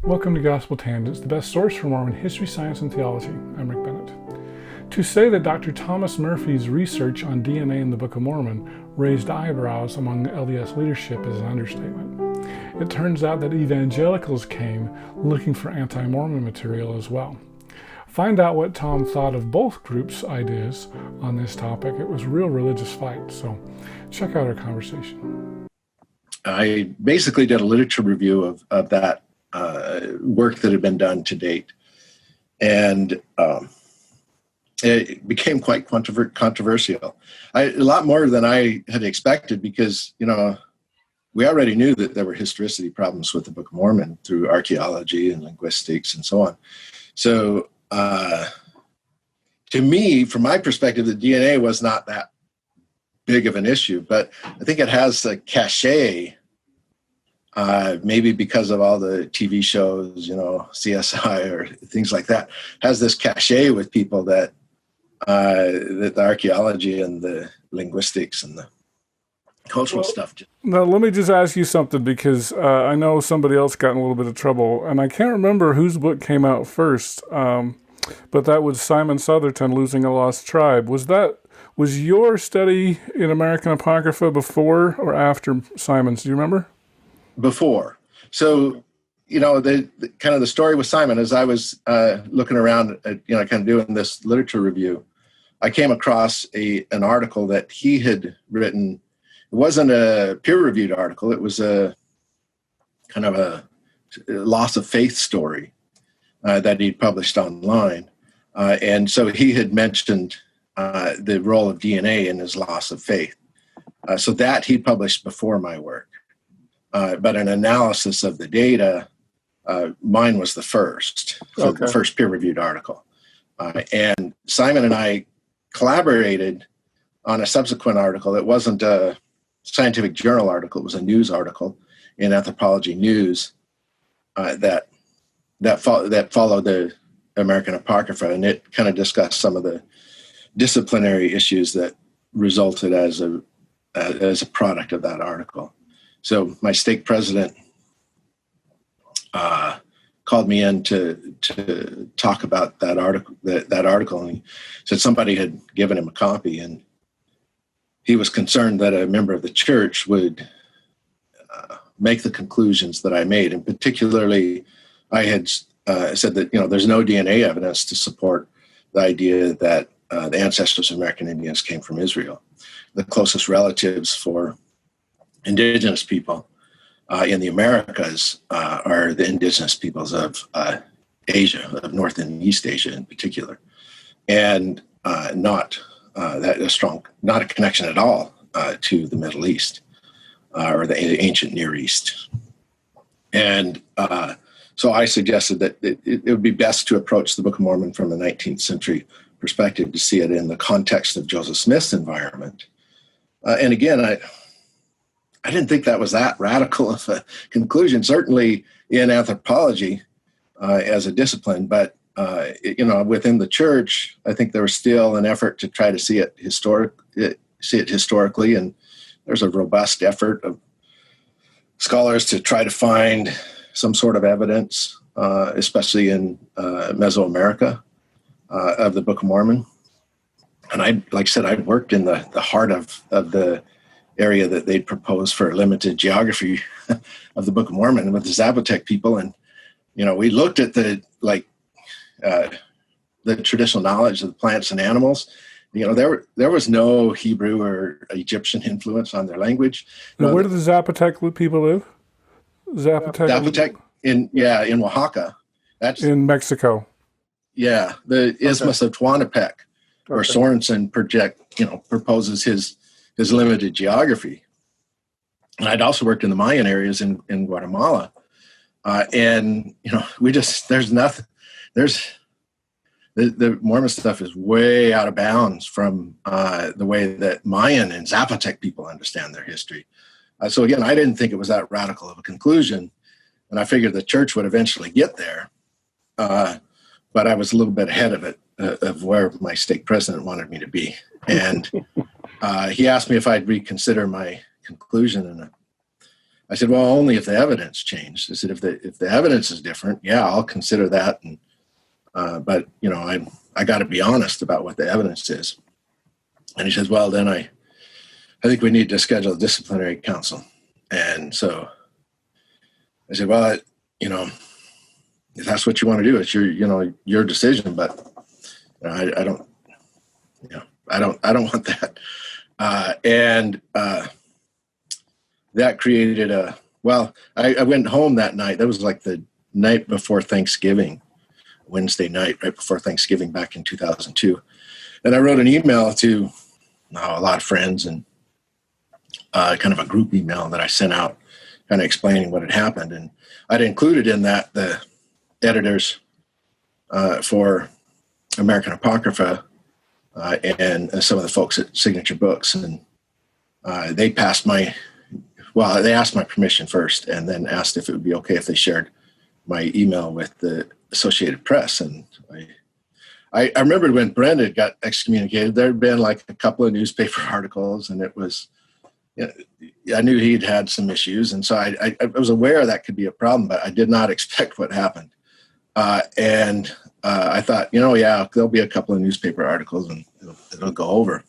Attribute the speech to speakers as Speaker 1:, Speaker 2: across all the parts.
Speaker 1: Welcome to Gospel Tangents, the best source for Mormon history, science, and theology. I'm Rick Bennett. To say that Dr. Thomas Murphy's research on DNA in the Book of Mormon raised eyebrows among the LDS leadership is an understatement. It turns out that evangelicals came looking for anti-Mormon material as well. Find out what Tom thought of both groups' ideas on this topic. It was a real religious fight, so check out our conversation.
Speaker 2: I basically did a literature review of that work that had been done to date. And it became quite controversial. A lot more than I had expected because, we already knew that there were historicity problems with the Book of Mormon through archaeology and linguistics and so on. So to me, from my perspective, the DNA was not that big of an issue, but I think it has a cachet, maybe because of all the TV shows, CSI or things like that, has this cachet with people that the archaeology and the linguistics and the cultural stuff.
Speaker 1: Now, let me just ask you something, because I know somebody else got in a little bit of trouble, and I can't remember whose book came out first, but that was Simon Southerton, Losing a Lost Tribe. Was your study in American Apocrypha before or after Simon's? Do you remember?
Speaker 2: Before. So, the kind of the story with Simon, as I was looking around at, kind of doing this literature review, I came across an article that he had written. It wasn't a peer-reviewed article. It was a kind of a loss of faith story that he'd published online. And so he had mentioned the role of DNA in his loss of faith. So that he published before my work. But an analysis of the data, mine was the first, so the first peer-reviewed article. And Simon and I collaborated on a subsequent article. It wasn't a scientific journal article. It was a news article in Anthropology News that followed the American Apocrypha, and it kind of discussed some of the disciplinary issues that resulted as a product of that article. So my stake president called me in to talk about that article, and he said somebody had given him a copy, and he was concerned that a member of the church would make the conclusions that I made. And particularly, I had said that, there's no DNA evidence to support the idea that the ancestors of American Indians came from Israel. The closest relatives for indigenous people in the Americas are the indigenous peoples of Asia, of North and East Asia in particular, and not a connection at all to the Middle East or the ancient Near East. And so I suggested that it would be best to approach the Book of Mormon from a 19th century perspective, to see it in the context of Joseph Smith's environment. And again, I didn't think that was that radical of a conclusion, certainly in anthropology as a discipline, but within the church, I think there was still an effort to try to see it historically, and there's a robust effort of scholars to try to find some sort of evidence, especially in Mesoamerica, of the Book of Mormon. And I'd worked in the heart of the area that they'd proposed for limited geography of the Book of Mormon with the Zapotec people. And, we looked at the traditional knowledge of the plants and animals. There was no Hebrew or Egyptian influence on their language.
Speaker 1: Now, where do the Zapotec people live?
Speaker 2: Zapotec in Oaxaca. That's
Speaker 1: in Mexico.
Speaker 2: Yeah, the Isthmus of Tehuantepec, where Sorensen proposes his limited geography. And I'd also worked in the Mayan areas in Guatemala. And, there's nothing, the Mormon stuff is way out of bounds from the way that Mayan and Zapotec people understand their history. So again, I didn't think it was that radical of a conclusion, and I figured the church would eventually get there. But I was a little bit ahead of it, of where my stake president wanted me to be. And he asked me if I'd reconsider my conclusion. And I said, well, only if the evidence changed. I said, if the evidence is different, yeah, I'll consider that. And but I got to be honest about what the evidence is. And he says, well, then I think we need to schedule a disciplinary council. And so I said, well, if that's what you want to do, it's your decision. But I don't want that. And that created I went home that night. That was like the night before Thanksgiving, Wednesday night, right before Thanksgiving back in 2002. And I wrote an email to a lot of friends and kind of a group email that I sent out kind of explaining what had happened. And I'd included in that the editors for American Apocrypha and some of the folks at Signature Books. And they asked my permission first and then asked if it would be okay if they shared my email with the Associated Press. And I remembered when Brenda got excommunicated, there had been like a couple of newspaper articles, and it was, I knew he'd had some issues. And so I was aware that could be a problem, but I did not expect what happened. And I thought, there'll be a couple of newspaper articles and it'll go over.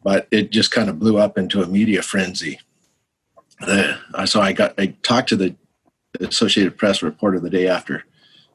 Speaker 2: But it just kind of blew up into a media frenzy. So I talked to the Associated Press reporter the day after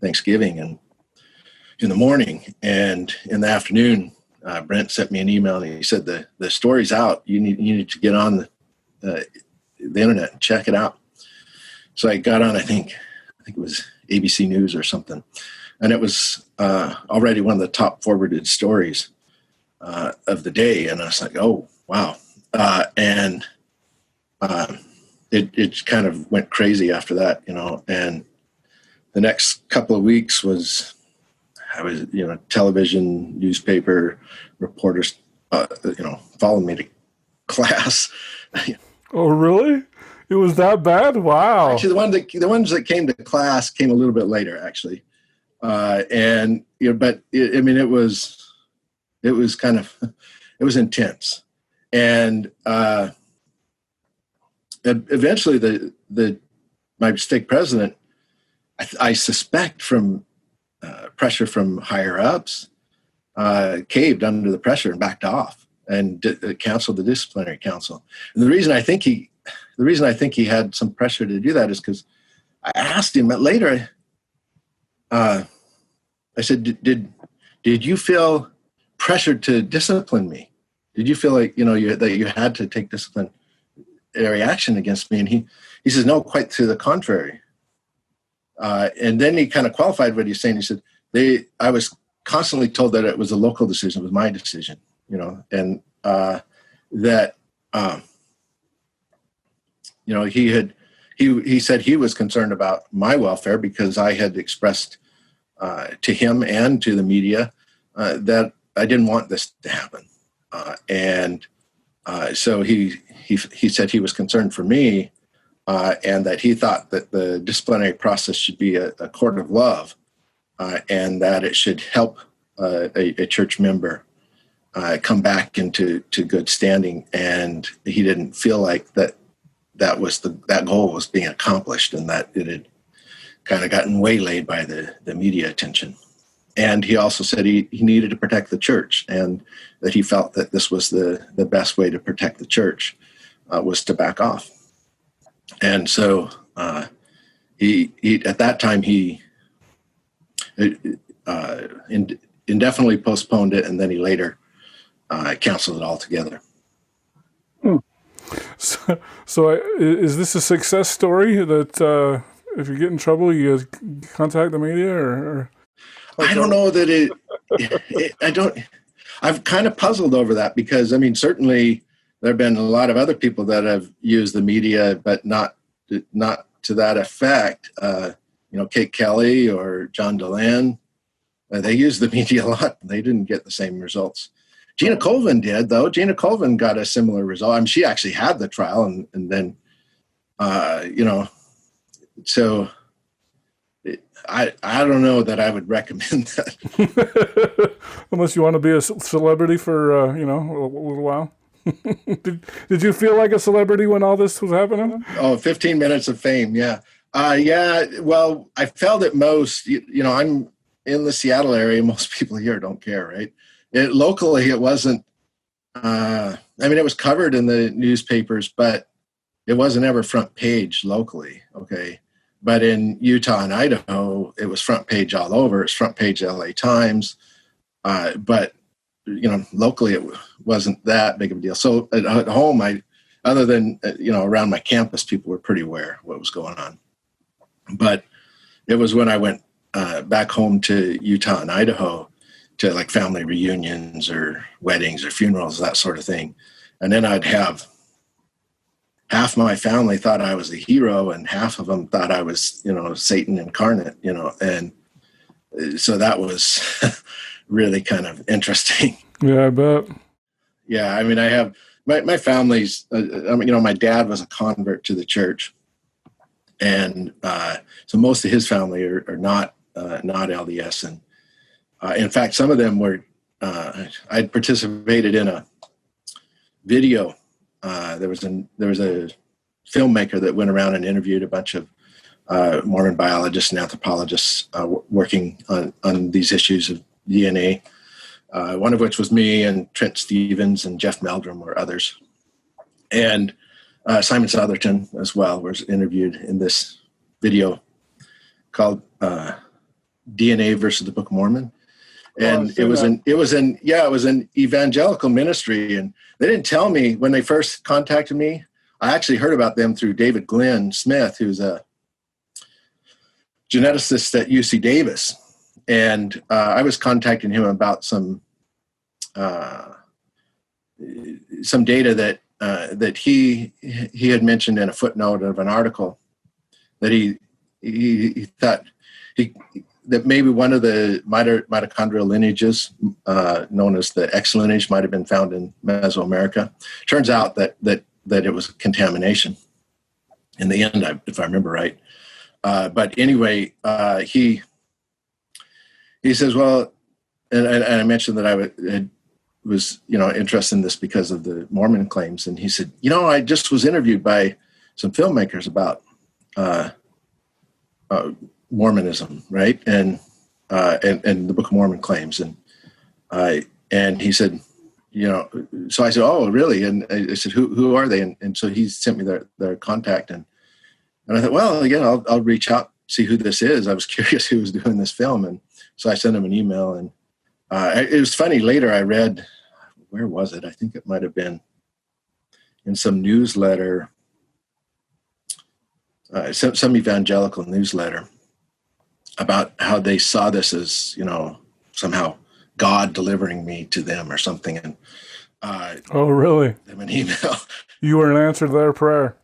Speaker 2: Thanksgiving and in the morning, and in the afternoon, Brent sent me an email and he said, the story's out. You need to get on the internet and check it out. So I got on, I think it was ABC News or something. And it was already one of the top forwarded stories of the day. And I was like, oh, wow. It kind of went crazy after that, and the next couple of weeks I was television, newspaper reporters, following me to class.
Speaker 1: Oh, really? It was that bad? Wow.
Speaker 2: Actually, the ones that came to class came a little bit later, actually. But it was intense. And eventually my stake president, I suspect from pressure from higher ups, caved under the pressure and backed off and canceled the disciplinary council. And the reason I think he had some pressure to do that is because I asked him later. I said, "Did you feel pressured to discipline me? Did you feel like that you had to take disciplinary action against me?" And he says, "No, quite to the contrary." And then he kind of qualified what he's saying. He said, I was constantly told that it was a local decision, it was my decision, and that, he said he was concerned about my welfare because I had expressed to him and to the media that I didn't want this to happen. So he said he was concerned for me, and that he thought that the disciplinary process should be a court of love, and that it should help a church member come back into good standing. And he didn't feel like that goal was being accomplished, and that it had kind of gotten waylaid by the media attention. And he also said he needed to protect the church, and that he felt that this was the best way to protect the church was to back off. And so he at that time he indefinitely postponed it, and then he later canceled it altogether.
Speaker 1: So is this a success story that if you get in trouble, you guys contact the media, or?
Speaker 2: I don't know that I've kind of puzzled over that, because certainly there have been a lot of other people that have used the media, but not to that effect. Kate Kelly or John Delan, they used the media a lot. They didn't get the same results. Gina Colvin did, though. Gina Colvin got a similar result. She actually had the trial, and then, so I don't know that I would recommend that.
Speaker 1: Unless you want to be a celebrity for, a little while. Did you feel like a celebrity when all this was happening?
Speaker 2: Oh, 15 minutes of fame. Yeah. Yeah. Well, I felt it most, I'm in the Seattle area. Most people here don't care, right? Locally, it wasn't, it was covered in the newspapers, but it wasn't ever front page locally. Okay. But in Utah and Idaho, it was front page all over. It's front page LA Times. But locally it wasn't that big of a deal. So at home, other than, around my campus, people were pretty aware what was going on. But it was when I went back home to Utah and Idaho to like family reunions or weddings or funerals, that sort of thing. And then I'd have half my family thought I was the hero and half of them thought I was, Satan incarnate, and so that was really kind of interesting.
Speaker 1: Yeah, I bet.
Speaker 2: Yeah. I have my family's, my dad was a convert to the church. And so most of his family are not LDS. And in fact, some of them were, I'd participated in a video. There was a filmmaker that went around and interviewed a bunch of Mormon biologists and anthropologists working on these issues of DNA. One of which was me, and Trent Stevens and Jeff Meldrum were others. And Simon Southerton as well was interviewed in this video called DNA versus the Book of Mormon. And it was an evangelical ministry. And they didn't tell me when they first contacted me. I actually heard about them through David Glenn Smith, who's a geneticist at UC Davis. And I was contacting him about some data that he had mentioned in a footnote of an article that he thought that maybe one of the mitochondrial lineages, known as the X lineage, might have been found in Mesoamerica. Turns out that it was contamination in the end, if I remember right. But anyway, he says, well, and I mentioned that I was interested in this because of the Mormon claims, and he said, I just was interviewed by some filmmakers about Mormonism, right, and the Book of Mormon claims, and he said, so I said, oh, really? And I said, who are they? And so he sent me their contact, and I thought, well, again, I'll reach out, see who this is. I was curious who was doing this film, and so I sent him an email, and it was funny. Later, I read, where was it? I think it might have been in some newsletter, some evangelical newsletter, about how they saw this as, somehow God delivering me to them or something. And
Speaker 1: oh, really?
Speaker 2: Them an email.
Speaker 1: You were an answer to their prayer.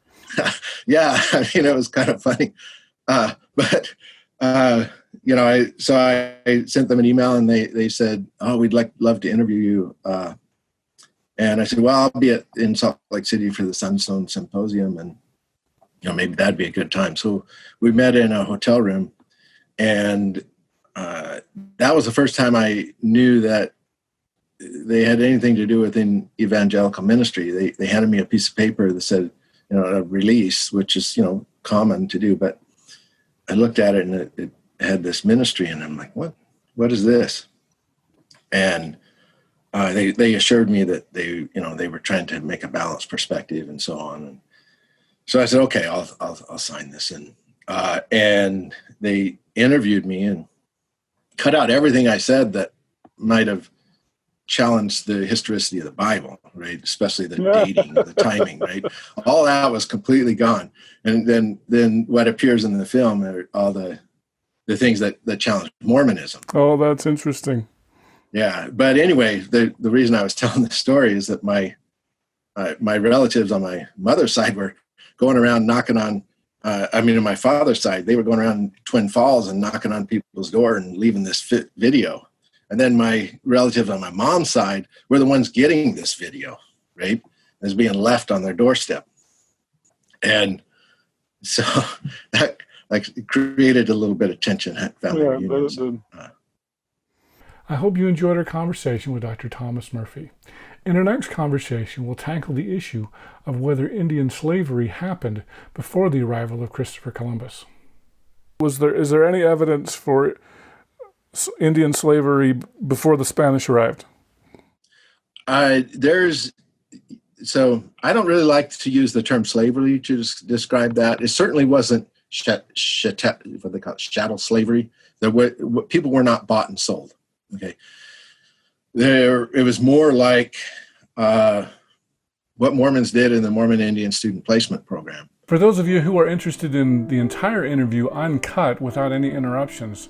Speaker 2: Yeah, it was kind of funny, but. So I sent them an email, and they said, oh, we'd love to interview you. And I said, well, I'll be in Salt Lake City for the Sunstone Symposium, and maybe that'd be a good time. So we met in a hotel room, and that was the first time I knew that they had anything to do with an evangelical ministry. They handed me a piece of paper that said, a release, which is common to do, but I looked at it, and it had this ministry, and I'm like, what is this? And they assured me that they were trying to make a balanced perspective and so on. And so I said, okay, I'll sign this. And they interviewed me and cut out everything I said that might have challenged the historicity of the Bible, right? Especially the dating, the timing, right? All that was completely gone. And then what appears in the film are all the things that challenge Mormonism.
Speaker 1: Oh, that's interesting.
Speaker 2: Yeah. But anyway, the reason I was telling this story is that my relatives on my mother's side were going around knocking on, on my father's side, they were going around Twin Falls and knocking on people's door and leaving this video. And then my relatives on my mom's side were the ones getting this video, right? It was being left on their doorstep. And so that created a little bit of tension at family reunions.
Speaker 1: I hope you enjoyed our conversation with Dr. Thomas Murphy. In our next conversation, we'll tackle the issue of whether Indian slavery happened before the arrival of Christopher Columbus. Is there any evidence for Indian slavery before the Spanish arrived?
Speaker 2: So I don't really like to use the term slavery to describe that. It certainly wasn't what they call it, chattel slavery. People were not bought and sold. Okay, it was more like what Mormons did in the Mormon Indian Student Placement Program.
Speaker 1: For those of you who are interested in the entire interview uncut without any interruptions,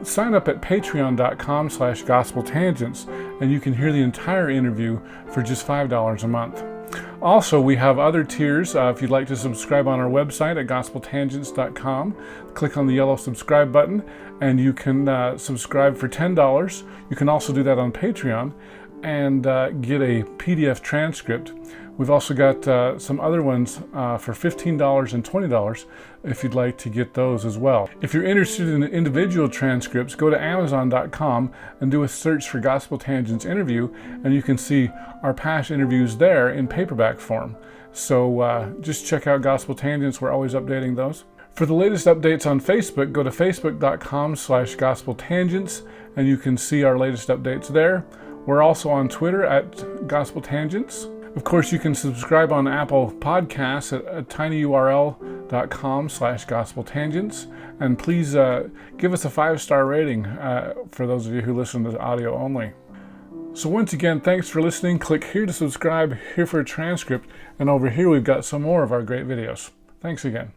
Speaker 1: sign up at patreon.com/gospeltangents and you can hear the entire interview for just $5 a month. Also, we have other tiers. If you'd like to subscribe on our website at gospeltangents.com, click on the yellow subscribe button and you can subscribe for $10. You can also do that on Patreon and get a PDF transcript. We've also got some other ones for $15 and $20 if you'd like to get those as well. If you're interested in individual transcripts, go to Amazon.com and do a search for Gospel Tangents interview, and you can see our past interviews there in paperback form. So just check out Gospel Tangents. We're always updating those. For the latest updates on Facebook, go to facebook.com/gospeltangents, and you can see our latest updates there. We're also on Twitter at Gospel Tangents. Of course, you can subscribe on Apple Podcasts at tinyurl.com/gospeltangents. And please give us a 5-star rating for those of you who listen to audio only. So once again, thanks for listening. Click here to subscribe, here for a transcript, and over here we've got some more of our great videos. Thanks again.